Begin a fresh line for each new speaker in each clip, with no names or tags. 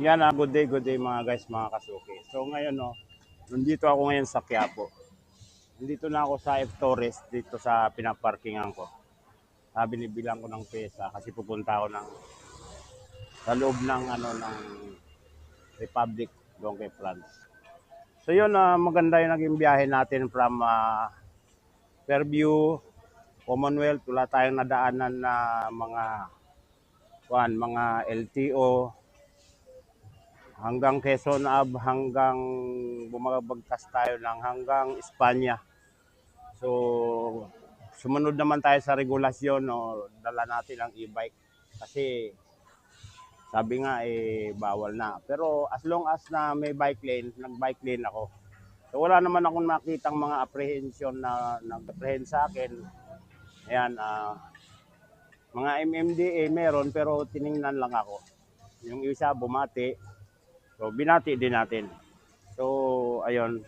Yan, good day mga guys, mga kasuki. So ngayon, no, nandito ako ngayon sa Quiapo. Nandito na ako sa F Torres, dito sa pinaparkingan ko. Sabi ni bilang ko ng pesa kasi pupunta ako sa loob ng Republic doon kay France. So yun, maganda yung naging biyahe natin from Fairview, Commonwealth. Wala tayong nadaanan na mga LTO, hanggang Quezon Ave, hanggang bumabagtas tayo ng hanggang Espanya. So, sumunod naman tayo sa regulasyon, no, dala natin ang e-bike kasi sabi nga bawal na. Pero as long as na may bike lane, nag-bike lane ako. So wala naman akong nakitang mga apprehension na nag-apprehend sa akin. Ayan, mga MMDA meron pero tiningnan lang ako. Yung isa bumati, so binati din natin. So ayun,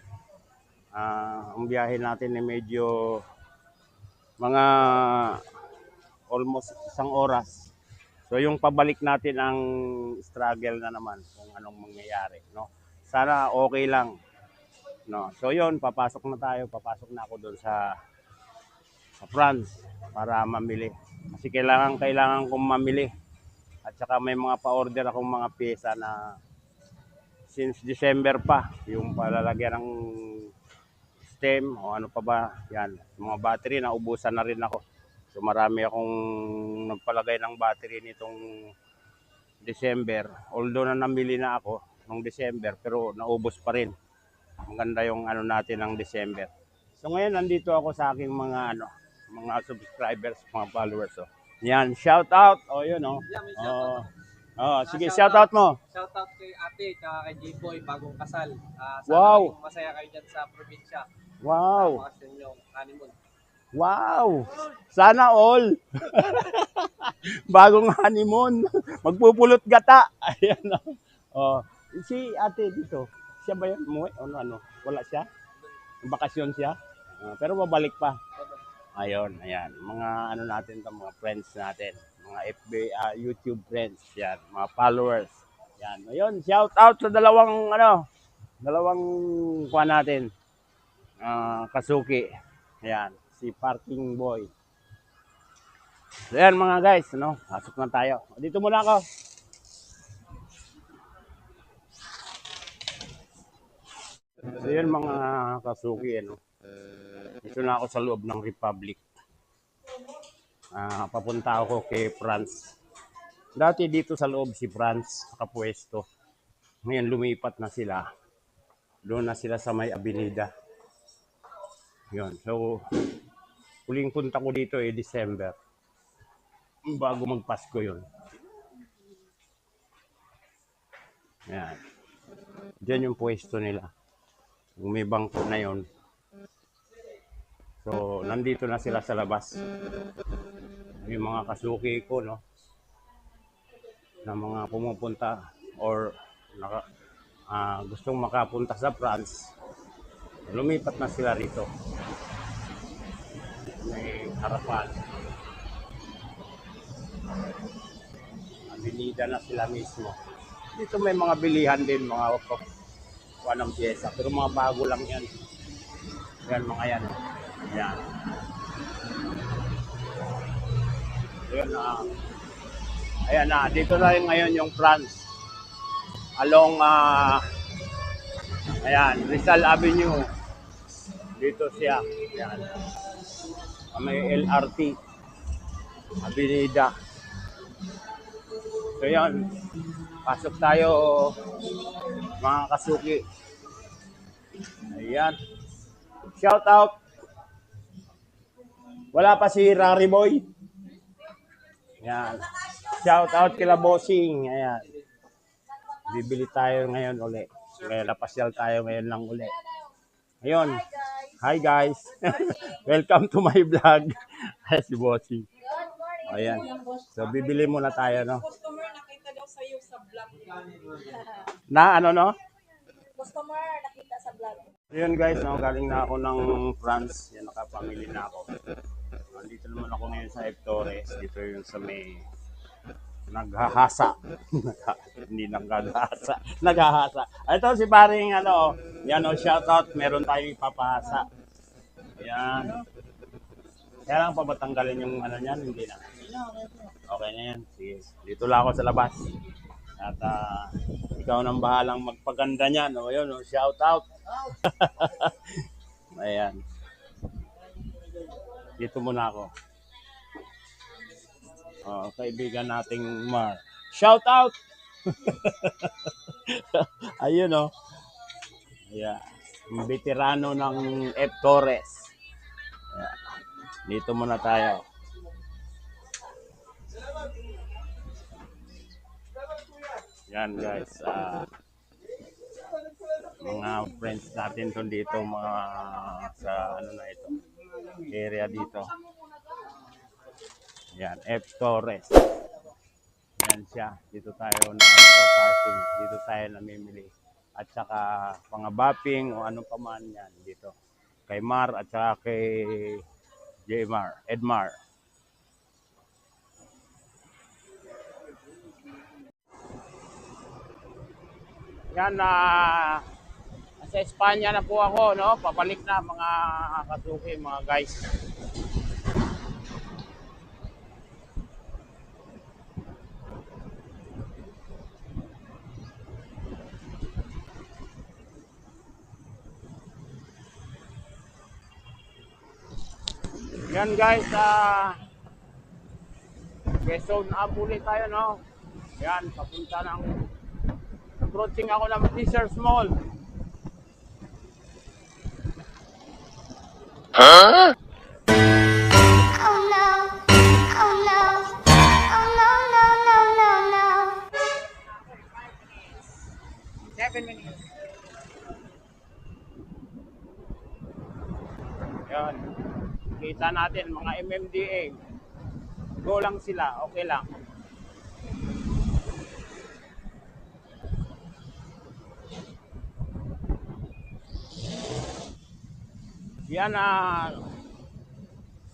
ang biyahe natin ay medyo mga almost isang oras. So yung pabalik natin ang struggle na naman kung anong mangyayari, no. Sana okay lang, no. So yun, papasok na ako doon sa France para mamili. Kasi kailangan kong mamili. At saka may mga pa-order akong mga pyesa na since December pa, yung palalagyan ng stem o ano pa ba, yan. Mga battery, naubusan na rin ako. So marami akong nagpalagay ng battery nitong December. Although na namili na ako nung December pero naubos pa rin. Maganda yung natin ng December. So ngayon nandito ako sa aking mga subscribers, mga followers. Oh. Yan, shout out. Oh, yun oh.
Yeah, may shoutout.
Sige, shout out mo.
Shoutout kay ate, tsaka kay J-Boy, bagong kasal. Sana
Wow.
maging masaya kayo dyan sa probinsya.
Wow.
Sa inyong honeymoon.
Wow! Sana all. Bagong honeymoon. Magpupulot gata. Ayan. Oh. Si ate dito. Siya ba yan? Umuwi? Ano? Wala siya? Bakasyon siya? Pero babalik pa. Ayun, ayan. Mga natin to, mga friends natin. Mga FB, YouTube friends. Yan. Mga followers. Yan. Ayun, shout out sa dalawang kuha natin. Kasuki. Ayan. Si Parking Boy. So yan mga guys, pasok na tayo. Dito muna ako. So yan mga kasuki, dito na ako sa loob ng Republic. Papunta ako kay France. Dati dito sa loob si France, nakapwesto. Ngayon lumipat na sila. Doon na sila sa may Avenida. Yun, so huling punta ko dito December. Bago magpasko yun. Yan. Diyan yung pwesto nila. Kung may bangko na yun. So, nandito na sila sa labas. Yung mga kasuki ko, na mga pumupunta or gustong makapunta sa France, lumipat na sila rito. May harapan. Avenida na sila mismo. Dito may mga bilihan din, mga kuha ng pyesa. Pero mga bago lang yan. Yan, mga yan. Yan. Ayan na. Dito na rin ngayon yung France. Along, Rizal Avenue. Dito siya. Yan. May LRT. Avenida. So yan. Pasok tayo mga kasuki. Ayan. Shout out. Wala pa si Rari Boy. Ayan. Shout out kila Bossing. Ayan. Bibili tayo ngayon uli. Kaya napasyal tayo ngayon lang uli. Ayun. Hi guys. Welcome to my vlog. Si Bossing. Ayan. So bibili muna tayo,
Customer nakita daw sa'yo sa vlog.
Na
Customer nakita sa vlog.
Ayun guys, galing na ako ng France. Yan, nakapamili na ako. Nandito naman ako ngayon sa F Torres. Dito yung sa may naghahasa. Hindi naghahasa. Naghahasa. Ito si paring ano, yan o, shoutout. Meron tayong ipapahasa. Yan. Kaya lang pa ba tanggalin yung ano niyan? Hindi na. Okay na yan. Sige. Dito lang ako sa labas. At ikaw nang bahalang magpaganda niyan. O yun, shoutout. Ayan. Dito muna ako. Kaibigan nating Mar. Shout out! Ayun o. Yeah. Yung veterano ng F. Torres. Yeah. Dito muna tayo. Yan guys. Mga friends natin doon dito. Mga sa ano na ito. Area dito. Yan, F. Torres. Yan siya. Dito tayo na parking. Dito tayo namimili. At saka pangabapping o ano pa man yan dito. Kay Mar at saka kay Edmar. Yan sa Espanya na po ako, no? Pabalik na mga kasuki, mga guys. Yan guys, Quezon Abuli tayo, no? Yan, papunta ng approaching ako ng Fisher's Mall.
Huh? Oh no. Oh no. Oh no, no, no, no, no.
7 minutes.
Yan. Kita natin mga MMDA. Go lang sila, okay lang. Yan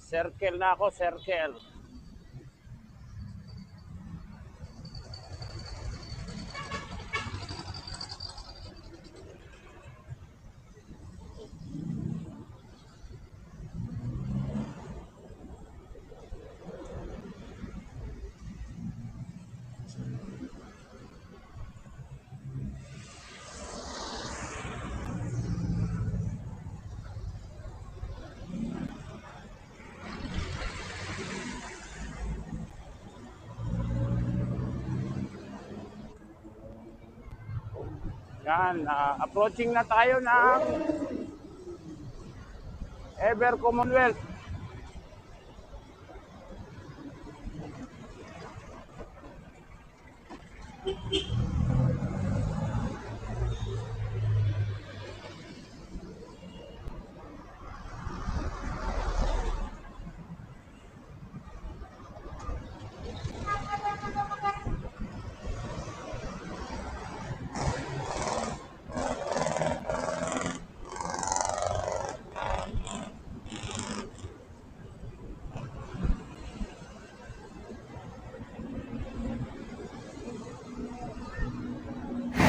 circle na ako, circle. Yan, approaching na tayo ng Ever Commonwealth.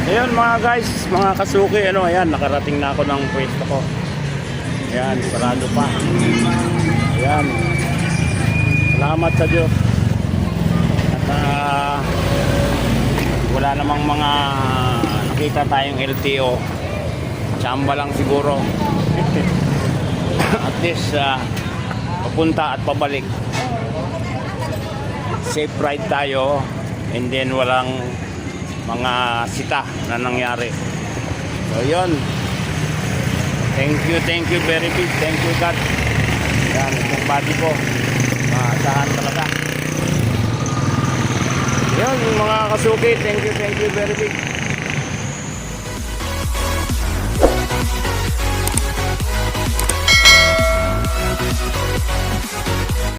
Ayun mga guys, mga kasuki, ano, ayan, nakarating na ako ng pwesto ko. Ayan, sarado pa. Ayan. Salamat sa Diyos. At wala namang mga nakita tayong LTO. Chamba lang siguro. At least papunta at pabalik. Safe ride tayo. And then walang mga sita na nangyari. So yun. Thank you very big. Thank you God. Yan, itong body ko. Maasahan talaga. Yun, mga kasuki. Thank you very big.